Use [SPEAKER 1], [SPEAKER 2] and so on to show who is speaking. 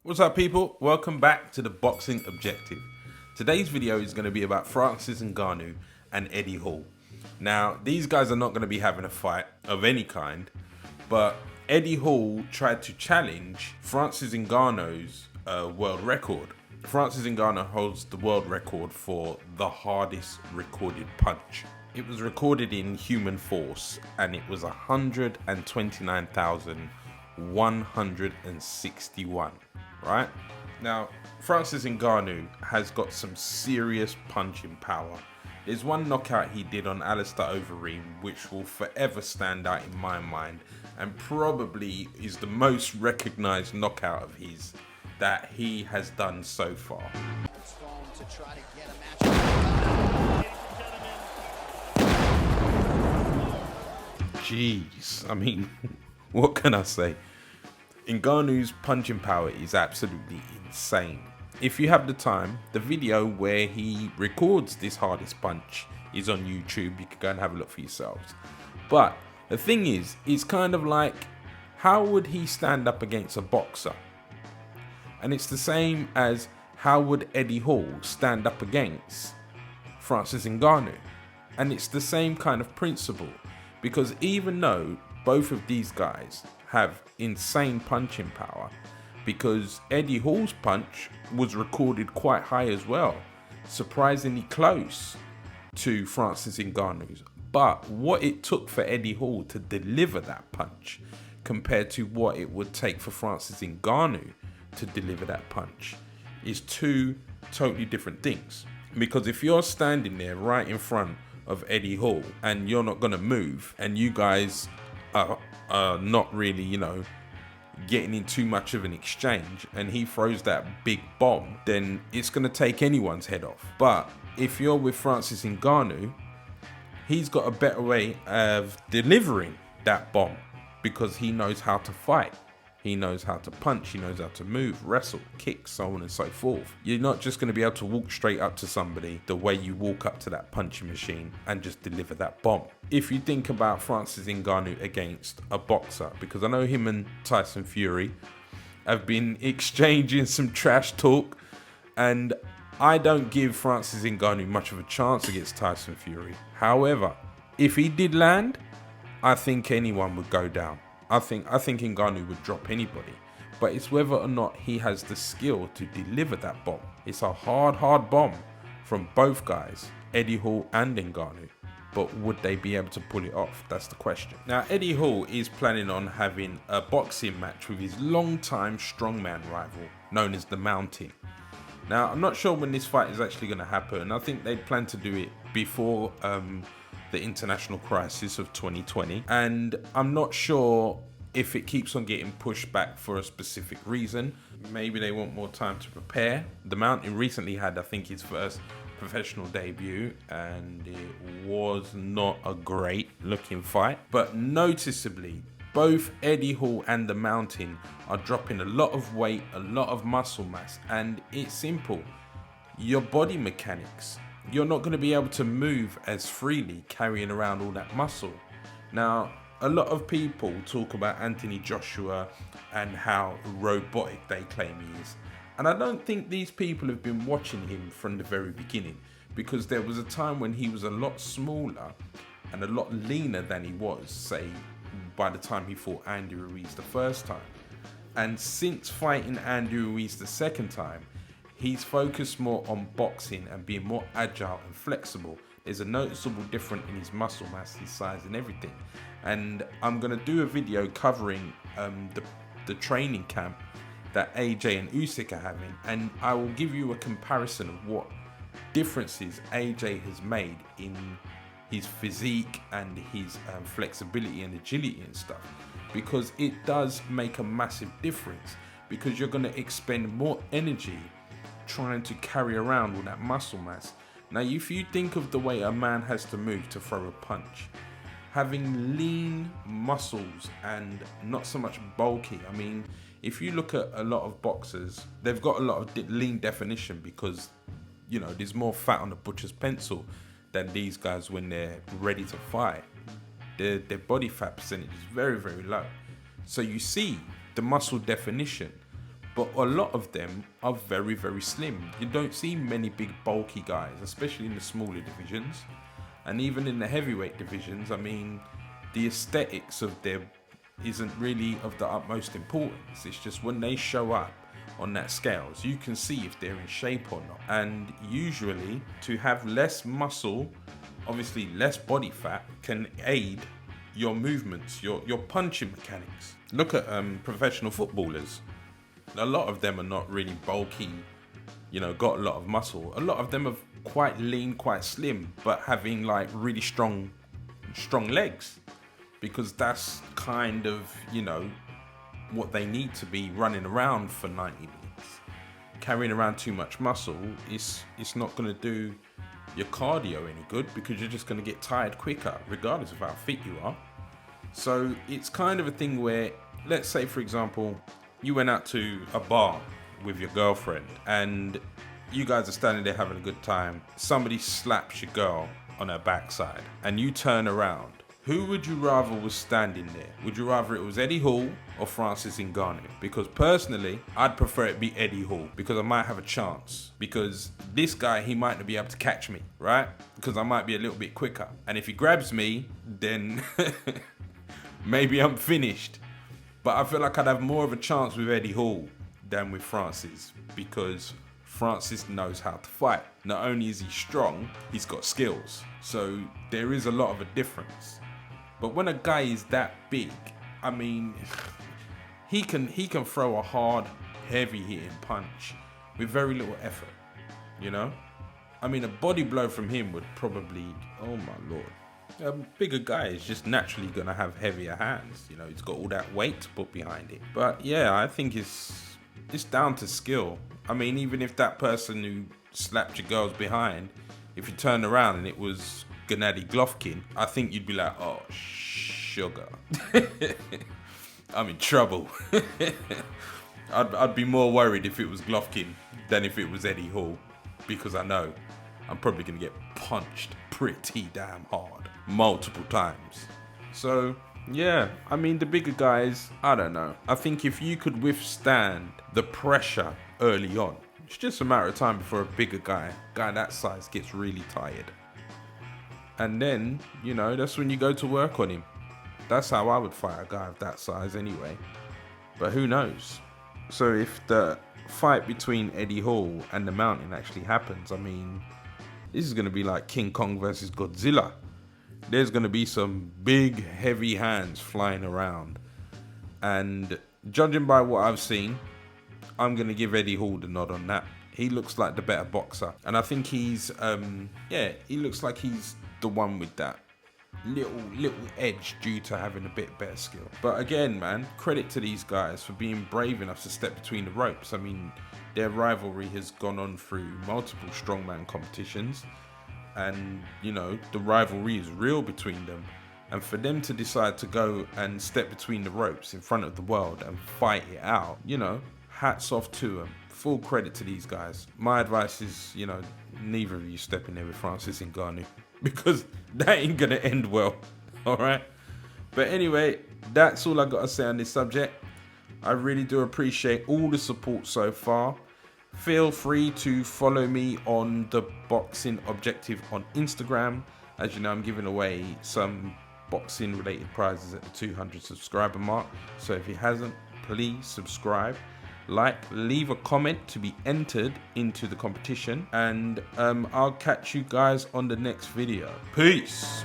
[SPEAKER 1] What's up, people? Welcome back to the Boxing Objective. Today's video is going to be about Francis Ngannou and Eddie Hall. Now, these guys are not going to be having a fight of any kind, but Eddie Hall tried to challenge Francis Ngannou's world record. Francis Ngannou holds the world record for the hardest recorded punch. It was recorded in human force and it was 129,161. Right? Now, Francis Ngannou has got some serious punching power. There's one knockout he did on Alistair Overeem which will forever stand out in my mind and probably is the most recognized knockout of his that he has done so far. Jeez, I mean, what can I say? Ngannou's punching power is absolutely insane. If you have the time, the video where he records this hardest punch is on YouTube. You can go and have a look for yourselves. But the thing is, it's kind of like, how would he stand up against a boxer? And it's the same as how would Eddie Hall stand up against Francis Ngannou? And it's the same kind of principle, because even though both of these guys have insane punching power, because Eddie Hall's punch was recorded quite high as well, surprisingly close to Francis Ngannou's. But what it took for Eddie Hall to deliver that punch compared to what it would take for Francis Ngannou to deliver that punch is two totally different things. Because if you're standing there right in front of Eddie Hall and you're not going to move, and you guys are not really, getting in too much of an exchange, and he throws that big bomb, then it's going to take anyone's head off. But if you're with Francis Ngannou, he's got a better way of delivering that bomb because he knows how to fight. He knows how to punch, he knows how to move, wrestle, kick, so on and so forth. You're not just going to be able to walk straight up to somebody the way you walk up to that punching machine and just deliver that bomb. If you think about Francis Ngannou against a boxer, because I know him and Tyson Fury have been exchanging some trash talk, and I don't give Francis Ngannou much of a chance against Tyson Fury. However, if he did land, I think anyone would go down. I think Ngannou would drop anybody, but it's whether or not he has the skill to deliver that bomb. It's a hard bomb from both guys, Eddie Hall and Ngannou, but would they be able to pull it off? That's the question. Now, Eddie Hall is planning on having a boxing match with his longtime strongman rival, known as the Mountain. Now, I'm not sure when this fight is actually going to happen. I think they plan to do it before the international crisis of 2020, and I'm not sure if it keeps on getting pushed back for a specific reason. Maybe they want more time to prepare. The Mountain recently had, I think, his first professional debut, and it was not a great looking fight, but noticeably both Eddie Hall and the Mountain are dropping a lot of weight, a lot of muscle mass, and it's simple. Your body mechanics, you're not going to be able to move as freely carrying around all that muscle. Now, a lot of people talk about Anthony Joshua and how robotic they claim he is. And I don't think these people have been watching him from the very beginning, because there was a time when he was a lot smaller and a lot leaner than he was, say, by the time he fought Andy Ruiz the first time. And since fighting Andy Ruiz the second time, he's focused more on boxing and being more agile and flexible. There's a noticeable difference in his muscle mass, his size and everything. And I'm going to do a video covering the training camp that AJ and Usyk are having. And I will give you a comparison of what differences AJ has made in his physique and his flexibility and agility and stuff. Because it does make a massive difference, because you're going to expend more energy trying to carry around all that muscle mass. Now, if you think of the way a man has to move to throw a punch, having lean muscles and not so much bulky. I mean, if you look at a lot of boxers, they've got a lot of lean definition because, there's more fat on the butcher's pencil than these guys when they're ready to fight. Their body fat percentage is very, very low. So you see the muscle definition. but a lot of them are very, very slim. You don't see many big bulky guys, especially in the smaller divisions. And even in the heavyweight divisions, I mean, the aesthetics of them isn't really of the utmost importance. It's just when they show up on that scales, you can see if they're in shape or not. And usually, to have less muscle, obviously less body fat, can aid your movements, your punching mechanics. Look at professional footballers. A lot of them are not really bulky, you know, got a lot of muscle. A lot of them are quite lean, quite slim, but having like really strong legs, because that's kind of, you know, what they need to be running around for 90 minutes. Carrying around too much muscle, it's not going to do your cardio any good, because you're just going to get tired quicker regardless of how fit you are. So it's kind of a thing where, let's say for example, you went out to a bar with your girlfriend and you guys are standing there having a good time. Somebody slaps your girl on her backside and you turn around. Who would you rather was standing there? Would you rather it was Eddie Hall or Francis Ngannou? Because personally, I'd prefer it be Eddie Hall, because I might have a chance. Because this guy, he might not be able to catch me, right? Because I might be a little bit quicker. And if he grabs me, then maybe I'm finished. But I feel like I'd have more of a chance with Eddie Hall than with Francis, because Francis knows how to fight. Not only is he strong, he's got skills. So there is a lot of a difference. But when a guy is that big, I mean, he can throw a hard, heavy hitting punch with very little effort, you know? I mean, a body blow from him would probably, oh my lord. A bigger guy is just naturally gonna have heavier hands, you know, he's got all that weight to put behind it. But yeah, I think it's down to skill. I mean, even if that person who slapped your girls behind, if you turned around and it was Gennady Golovkin, I think you'd be like, oh, sugar. I'm in trouble. I'd be more worried if it was Golovkin than if it was Eddie Hall, because I know I'm probably going to get punched pretty damn hard multiple times. So yeah, I mean, the bigger guys, I don't know. I think if you could withstand the pressure early on, it's just a matter of time before a bigger guy that size gets really tired. And then, you know, that's when you go to work on him. That's how I would fight a guy of that size anyway. But who knows? So if the fight between Eddie Hall and the Mountain actually happens, I mean, this is going to be like King Kong versus Godzilla. There's going to be some big, heavy hands flying around. And judging by what I've seen, I'm going to give Eddie Hall the nod on that. He looks like the better boxer. And I think he's, he looks like he's the one with that little edge due to having a bit better skill. But again, man, credit to these guys for being brave enough to step between the ropes. I mean, their rivalry has gone on through multiple strongman competitions, and you know, the rivalry is real between them. And for them to decide to go and step between the ropes in front of the world and fight it out, you know, hats off to them. Full credit to these guys. My advice is, you know, neither of you step in there with Francis Ngannou, because that ain't gonna end well. All right. But anyway, that's all I got to say on this subject. I really do appreciate all the support so far. Feel free to follow me on the Boxing Objective on Instagram. As you know, I'm giving away some boxing related prizes at the 200 subscriber mark. So if you hasn't, please subscribe, like, leave a comment to be entered into the competition, and I'll catch you guys on the next video. Peace.